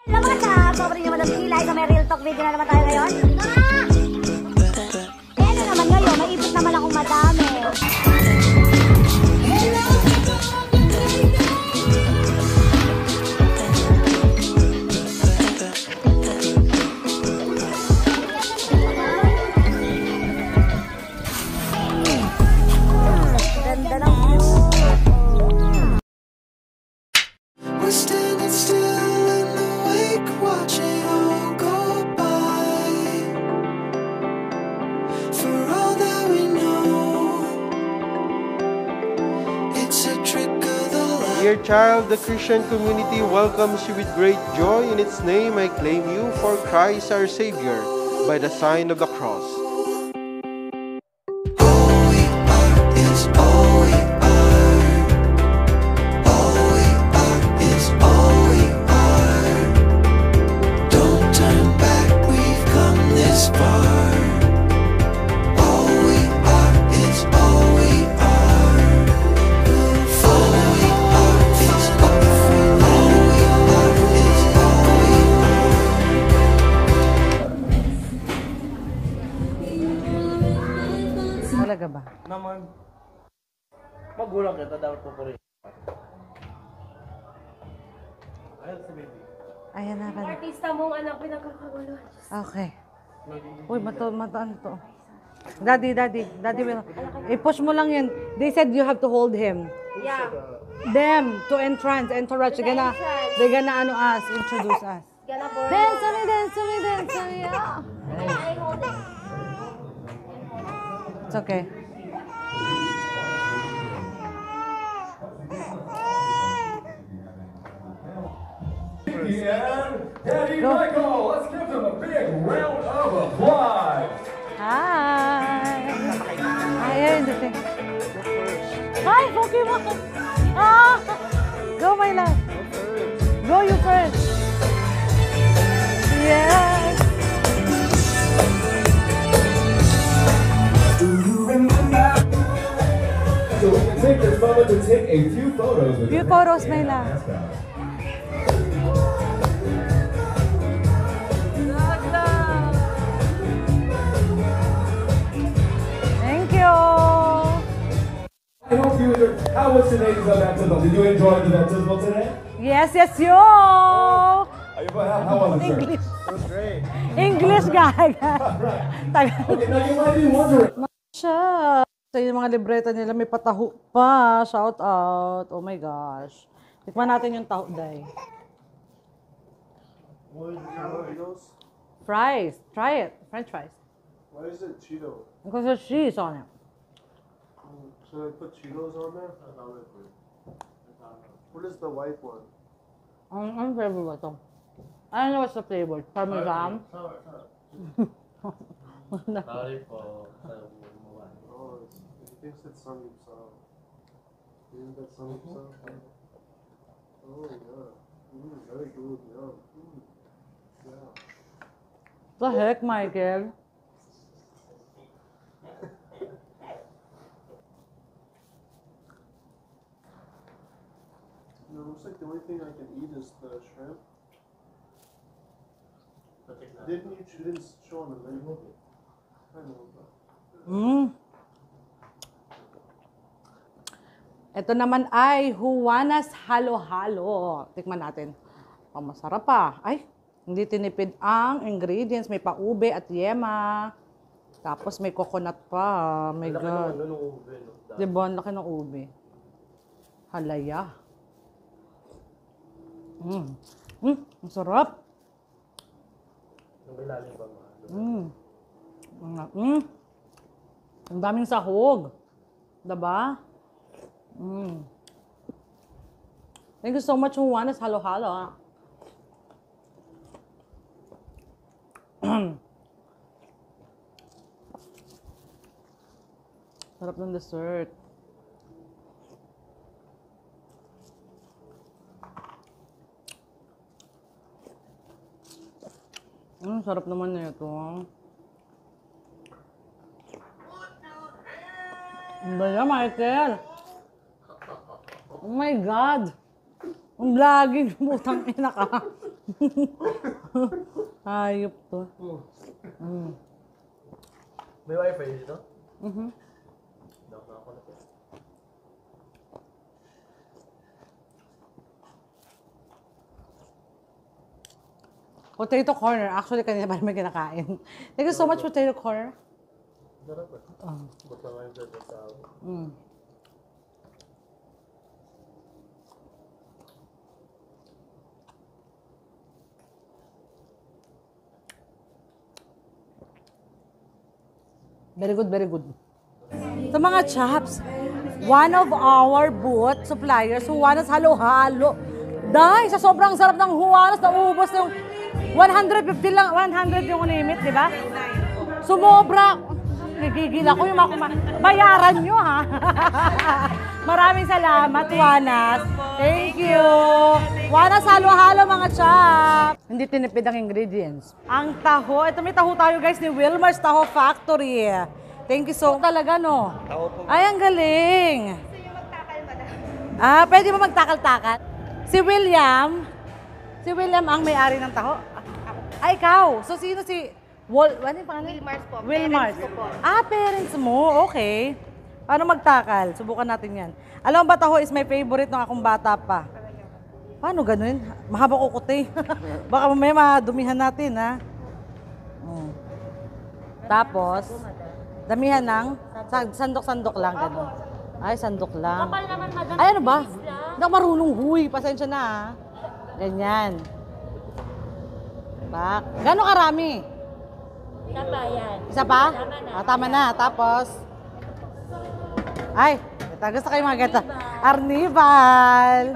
Hello mga chab! Sobrang naman ang kilay sa may real talk video na naman tayo ngayon. Ano naman ngayon, maipit naman akong madami. Ganda ng view. We're standing still in the wake, watching all go by. For all that we know, it's a trick of the light. Dear child, the Christian community welcomes you with great joy. In its name, I claim you for Christ our Savior by the sign of the cross. All we are is all we are. All we are is all we are. Don't turn back, we've come this far. All we are is all we are. All we are is all we are. All we are is all we are. Talaga ba? Naman, magulang kita, dapat pupurihin. Ayun si baby. Ayan na ka. Artista mong anak pinagkakagulo. Okay. Uy, mataan to. Daddy, will. I-push mo lang yun. They said you have to hold him. Yeah. Them, to entrance. They're gonna introduce us. Gonna borrow. Dance to me, yeah. I hold it. It's okay. And Daddy Go. Michael, let's give him a big round of applause. Hi. Ayan, the thing. Hi, Pokemon. Ah! Go, my love. Go, you first. Yes. Do you remember? So we can take this moment to take a few photos with Few the photos, my love. mascot. Thank you. I hope you enjoyed. How was today's baptismal? Did you enjoy the baptismal today? Yes, yo. How was it, sir? English. It was great. English, gaga. Tagal. Okay, now you might be wondering. Siya. Sa yung mga libreta nila, may pataho pa. Shout out. Oh my gosh. Tikman natin yung taho, day. Fries. Try it. French fries. Why is it Cheeto? Because there's cheese on it. Should I put Cheetos on there? What is the white one? Anong flavor ba ito? I don't know what's the flavor. Parmesan? Sorry po. Oh, he thinks it's samgyeopsal. Isn't that samgyeopsal? Oh, yeah. Very good, yeah. Yeah. The heck, Michael? It looks like the only thing I can eat is the shrimp. You didn't show on the menu. I know, but... Ito naman ay Juana's Halo-Halo. Tikman natin. Oh, masarap pa. Ay, hindi tinipid ang ingredients. May pa-ube at yema. Tapos may coconut pa. My God. Diba? Ang laki ng ube. Halaya. Ang sarap. Yung ilalim ba mga? Ang daming sahog. Diba? Thank you so much, Juana's Halo-Halo. Sarap ng dessert. Sarap naman na ito. Ang bala, Michael. Oh my God. Ang vlogging, putang ina ka. Hayop to. May wifi dito? Potato corner. Actually, kanina pa naman kinakain. Thank you so much, potato corner. Sarap eh. Ba't lang ngayon sa tao? Very good, very good. Sa mga chaps, one of our booth suppliers, Juanas Halo-Halo. Dahil sa sobrang sarap ng Juanas, naubos yung 150 lang, 100 yung limit, di ba? Sumobra. Nagigil ako yung bayaran nyo, ha? Maraming salamat, Juanas. Thank you. Juanas Halo-Halo, mga chap. Hindi tinipid ang ingredients. Ang taho, ito may taho tayo guys ni Wilmar's Taho Factory. Thank you so talaga, no? Ay, ang galing. Ah, pwede mo magtakal-takal? Si William ang may-ari ng taho. Ay, ikaw. So, sino si... ano yung pangalan? Wilmars po. Wilmars. Parents ko po. Ah, parents mo. Okay. Paano magtakal? Subukan natin yan. Alam mo ba, taho is my favorite nung akong bata pa. Paano ganun? Mahaba ko kuti. Baka mamaya madumihan natin, ha? Tapos, damihan ng sandok-sandok lang. Ganun. Ay, sandok lang. Kapal naman, madam. Ay, ano ba? Hindi ako marunong, huy. Pasensya na, ha? Ganyan. Bak. Gano'ng karami? Tabayan. Isa pa? Tama na. Ah, tama na. Tapos, ay, gusto kayo mga gata. Arnibal.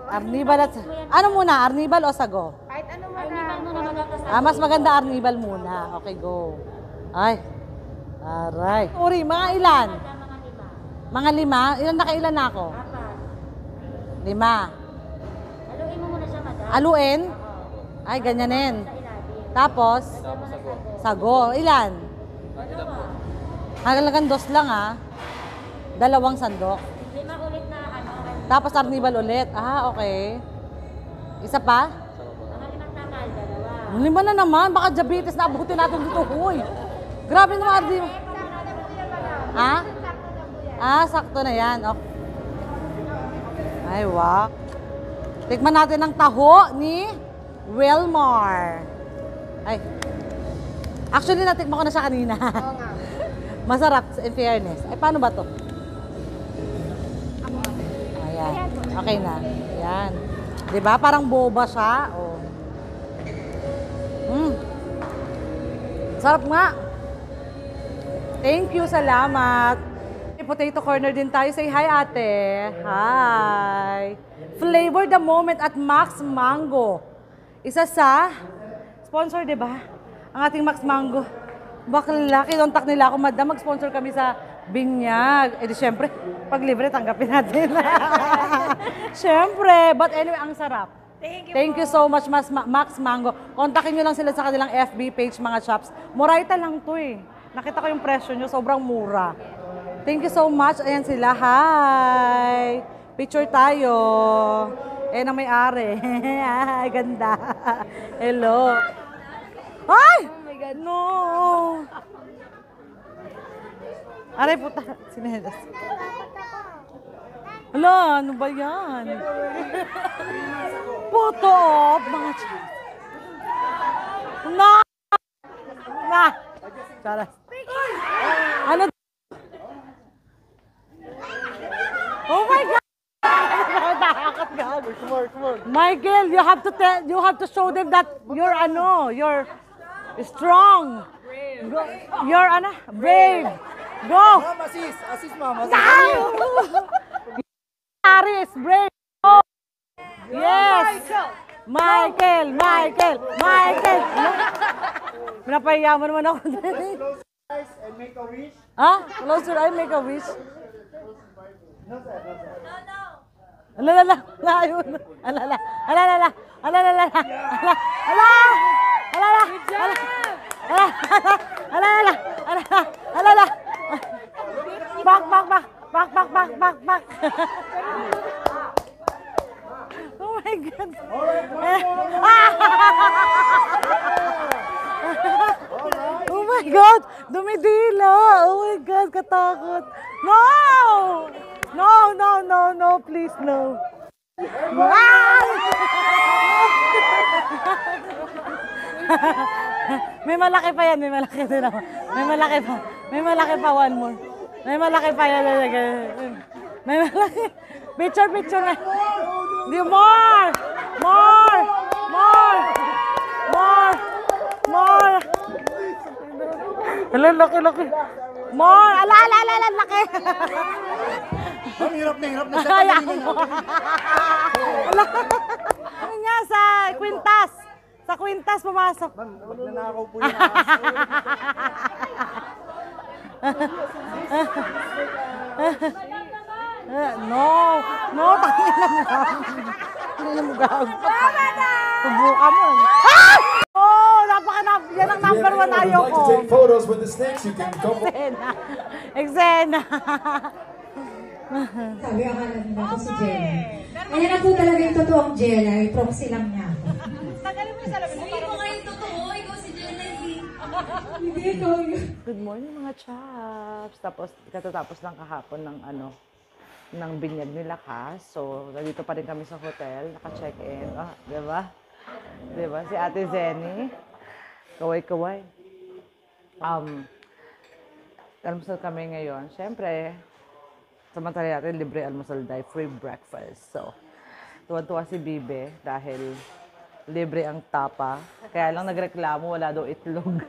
Arnibal at... Ano muna? Arnibal o sago? Kahit ano mo na. Ah, mas maganda arnibal muna. Okay, go. Ay. Aray. Uri, mga ilan? Mga 5? Ilan na kailan na ako? 5. Haluin mo muna siya, madam. Aluin? Ay, ganyanin. Tapos? Sago. Ilan? Halagang 2 lang, ah. 2 sandok. 5 ulit na ano. Tapos arnibal ulit. Ah, okay. Isa pa? Mga 5 takal, 2. 5 na naman. Baka diabetes na abutin natin dito. Huy. Grabe naman, arnibal. Ha? Ah, sakto na yan. Okay. Ay, wow. Tikman natin ang taho ni Wilmar. Ay. Actually, natikman ko na siya kanina. Masarap, in fairness. Ay, paano ba to? Ayan. Okay na. Ayan. Diba? Parang boba siya. Oh. Sarap nga. Thank you. Salamat. Potato corner din tayo. Say hi, ate. Hi. Flavor the moment at Max Mango. Isa sa sponsor, di ba? Ang ating Max Mango. Bakla, kinontak nila ako, madam, mag-sponsor kami sa Binyag. Eh di syempre, pag libre, tanggapin natin. Syempre. But anyway, ang sarap. Thank you so much, Max Mango. Kontakin nyo lang sila sa kanilang FB page, mga shops. Moraita lang to eh. Nakita ko yung presyo nyo, sobrang mura. Thank you so much. Ayan sila. Hi! Picture tayo. Eh, na may-ari. Ay, ganda. Hello. Ay! Oh my God. No! Aray, puta. Sinelas. Hala, ano ba yan? Photo op, mga chat. Na! Charas. Ano? Oh my God! Michael, you have to show them that you're strong. You're brave. Go. Assist mama. Aris, brave. Go. Yes. Michael. Pinapahiya mo naman ako. Close eyes and make a wish. Ha? Close your eye, make a wish. Alala. Back. Oh my my God. Oh my God! Dumidila! Oh my God, katakot! No! No, no, no, no, please, no. Ay! May malaki pa yan, may malaki din ako. May malaki pa. May malaki pa, one more. May malaki pa yan. May malaki. Picture, picture na. Di, more! More! More! More! More! Ala, laki, laki. More! Ala, ala, ala, ala, laki. Ang hirap na sa Kaya mo. Ala. Ano nga, sa kwintas. Sa kwintas pumasok. Magnanakaw po yung No, no, tangina mo lang. Tangina mo gag. Subukan mo. Ah! Oh, yan ang number one If ayaw you'd like ko. to take photos with the snakes, you can come. Eksena. Eksena. Sabi akala nila ako si Jenna. Ayan na po talaga yung totoong Jenna. I-proxy lang niya ako. Sabihin mo nga yung totoo, ikaw si Jenna eh. Hindi ikaw yun. Good morning mga chaps. Tapos katatapos lang kahapon ng ng binyag nila So, nandito pa rin kami sa hotel, naka-check-in. Ah, 'di ba? 'Di ba si Ate Zenny? Kaway-kaway. Almusal kami ngayon. Siyempre, samantala natin libre almusal dahil free breakfast. So, tuwan-tuwa si Bibe dahil libre ang tapa. Kaya lang nagreklamo, wala daw itlog.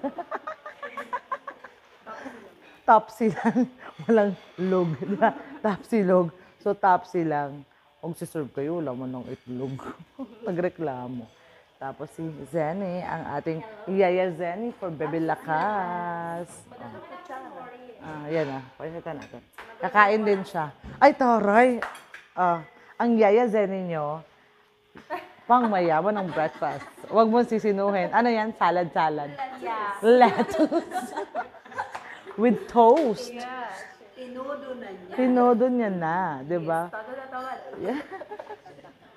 Topsy lang. Walang log. Diba? Topsy log. So, topsy lang. Kung siserve kayo, wala mo ng itlog. Nagreklamo. Tapos si Zenny, ang ating Yaya Zenny for Bebe Lakas. Yan na. Pakita natin. Kakain din siya. Ay, taray! Ang Yaya Zenny nyo, pang mayaman ng breakfast. Huwag mo sisinuhin. Ano yan? Salad-salad. Yeah. Lettuce. With toast. Yeah. Tinodo na niya. Tinodo niya na, di ba? Todo na tawad. Yeah.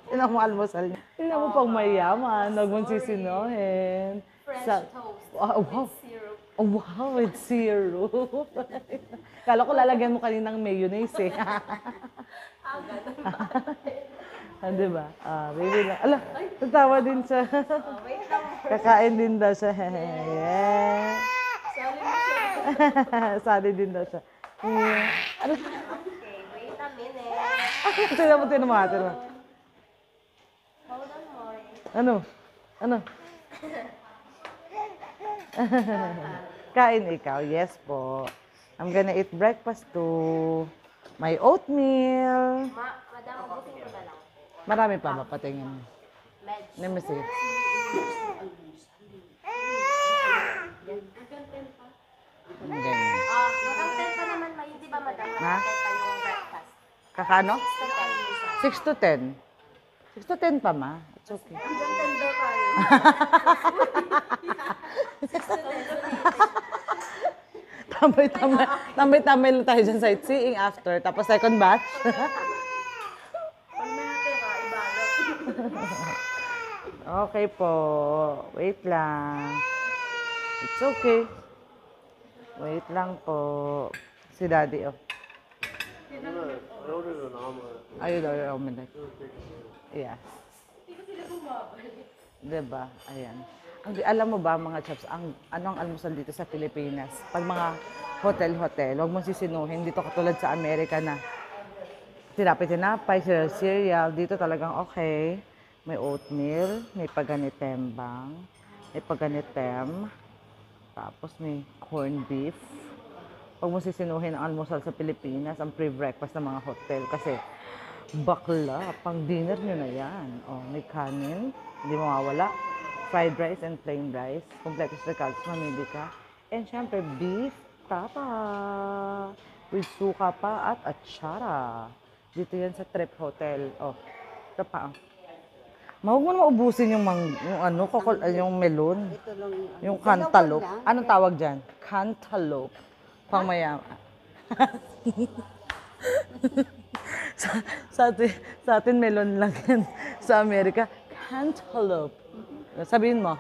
Tingnan mo almusal niya. Tingnan mo pang mayaman. Huwag mo sisinuhin. Fresh toast. Wow. With syrup. Oh, wow, with syrup. Kala ko lalagyan mo kaninang mayonnaise eh. Di ba? Baby lang. Ala, natawa din siya. Kakain din daw siya. Yeah. Sali din daw siya. Yeah. Ano? Okay, wait a minute. Tingnan mo, ate mo. Hold on more. Ano? Ano? Kain ikaw? Yes po. I'm gonna eat breakfast too. May oatmeal. Madam, ubusin ko na lang. Marami pa ba patingin? Medj. Let me see. Ganyan. Madam, 10 pa naman, may di ba madam? Ha? 10 pa yung breakfast. Kakano? 6 to 10. 6 to 10. 6 to 10 pa, ma. It's okay. Hanggang 10 daw tayo. Tambay lang tayo dyan sightseeing after. Tapos second batch. Pag may natira, ibalot. Okay po. Wait lang. It's okay. Wait lang po. Si Daddy, oh. Ayun daw yung omelette. Yeah. Diba? Ayan. Alam mo ba mga chaps, anong almusal dito sa Pilipinas? Pag mga hotel-hotel, huwag mong sisinuhin. Dito katulad sa Amerika na tinapay, cereal. Dito talagang okay. May oatmeal, may paganitembang, may paganitem, tapos may corned beef. Huwag mong sisinuhin ang almusal sa Pilipinas, ang pre-breakfast ng mga hotel. Kasi bakla, pang dinner nyo na yan. Oh, may kanin, hindi mawawala. Fried rice and plain rice. Kompletos recados, mamili ka. And syempre, beef tapa. With suka pa at atsara. Dito yan sa Trip Hotel. Oh, ito pa. Huwag mo naman ubusin yung yung melon. Yung cantaloupe. Anong tawag dyan? Cantaloupe. Pangmayama. Sa atin melon lang yan. Sa Amerika, cantaloupe. Sabihin mo.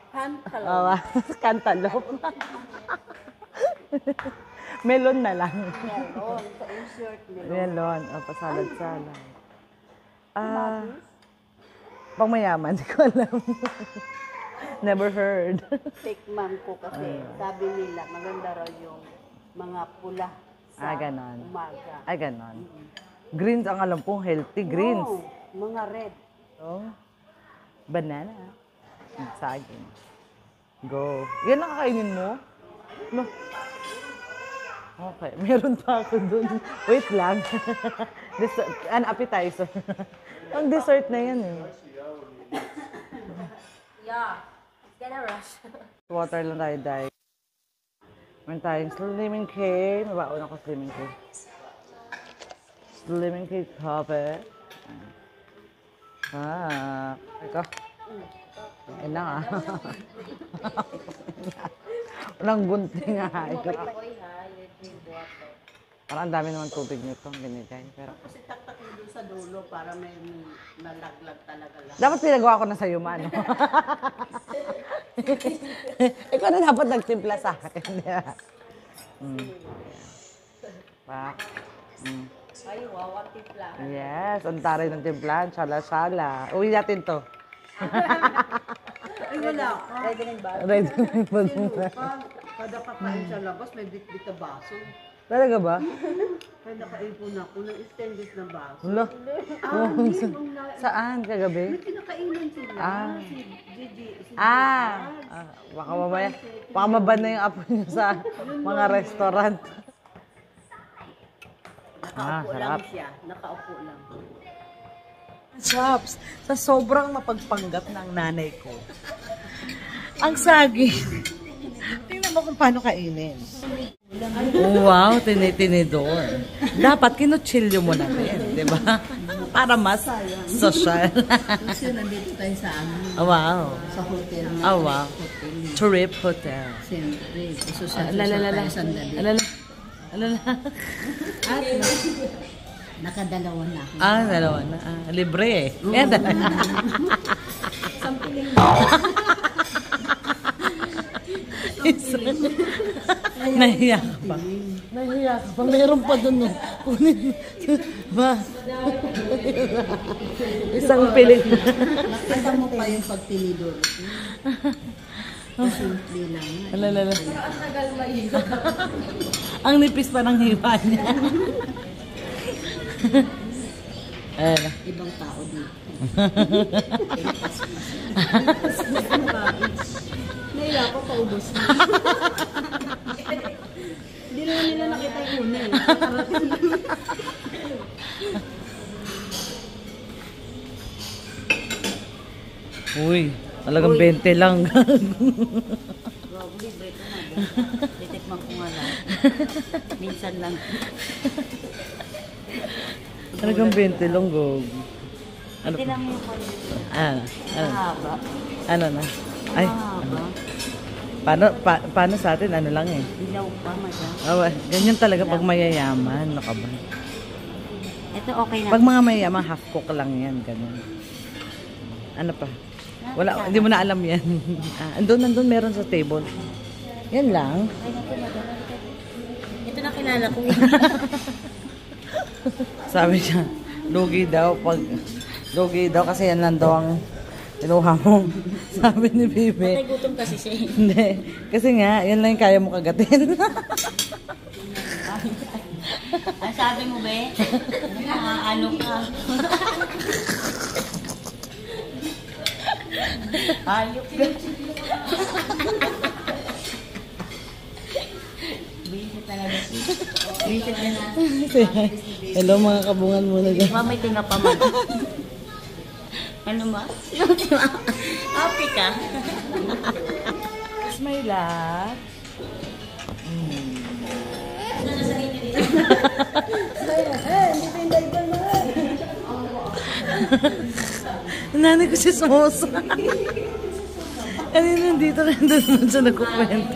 Cantaloupe. Cantaloupe. Melon na lang. Melon. Sa insert melon. Melon. O, pasalad-salad. Pang mayaman, di ko alam. Never heard. Tikman ko kasi sabi nila maganda raw yung mga pula sa ganon. umaga. Ay, ganon. Greens ang alam pong healthy. Greens. No, mga red. Oh. Banana. Saging. Go. Yan ang kakainin mo? No. Okay. Meron pa ako dun. Wait lang. An appetizer. Ang dessert na yan eh. Yeah. It's gonna rush. Water lang tayo, Day. Meron tayong slimming cake. Mabaon ako slimming cake. Slimming cake cover. Ito. Yan na nga. Walang gunting nga. Parang ang dami naman tubig nito. Binigay. Pero Kasi taktak mo dun sa dulo para may nalaglag talaga lang. dapat pinagawa ko na sa'yo, Mano. Ikaw na dapat nagtimpla sa akin. Pak. Ay, wow, ang tipla. Yes, ang taray ng timplan. Sala-sala. Uwi natin to. Ay, wala. Ready na ba? Ready Kada kakain sa labas, may bit-bit na baso. Talaga ba? Kaya nakaipon ako ng stainless na baso. Wala. Hindi, Saan? Kagabi? may kinakainan sila. Si Gigi. Baka mamaya. Baka maban na yung apo niyo sa mga restaurant. Nakaupo sarap. lang siya. Nakaupo lang. Chops, sa sobrang mapagpanggap ng nanay ko. Ang saging. Tingnan mo kung paano kainin. Wow, tinitinidor. Dapat kinutsilyo mo na rin, di ba? Para mas social. Kasi nandito tayo sa amin. Wow. Sa hotel. Oh, wow. Trip Hotel. Siyempre. Social Alala. tayo sandali. Alala. At nakadalawa na ako. Dalawa na. Libre eh. Sampiling Nahiya ka pa. Nahiya ka pa. Meron pa dun. No. Kunin. Ba? Isang piling. nakita mo pa yung pagtinidor. Simple lang. Alala. Ang nipis pa ng hiwa niya. Ayan. Ibang tao dito. Naila ko, paubos na. Hindi naman nila nakita yung una eh. Uy, talagang 20 lang. Grabe, libre ko na. Titikman ko nga lang. Minsan lang. Talagang 20 lang, Gog. Ano Hindi pa? lang yung pwede. Mahaba. Ano na? Ay, Mahaba. paano sa atin? Ano lang eh. Dilaw pa, madam. Ganyan talaga pag mayayaman. Ano ka ba? Ito okay na. Pag mga mayayaman, half cook lang yan. Ganun. Ano pa? Wala, hindi mo na alam yan. Andun, meron sa table. Yan lang. Ito na kilala ko. Sabi siya, lugi daw kasi yan lang daw ang kinuha mo. Sabi ni Bibi. Patay gutom kasi siya. Hindi. Kasi nga, yan lang yung kaya mo kagatin. Ang sabi mo, be? Ano ka? Ayok yun. Visit talaga. Visit na na. Hello mga kabungan muna dyan. May tinga pa man. Ano ma? Happy ka? Smile ah. Nanay ko si Sosa. Kanina nandito naman siya nagkukwento.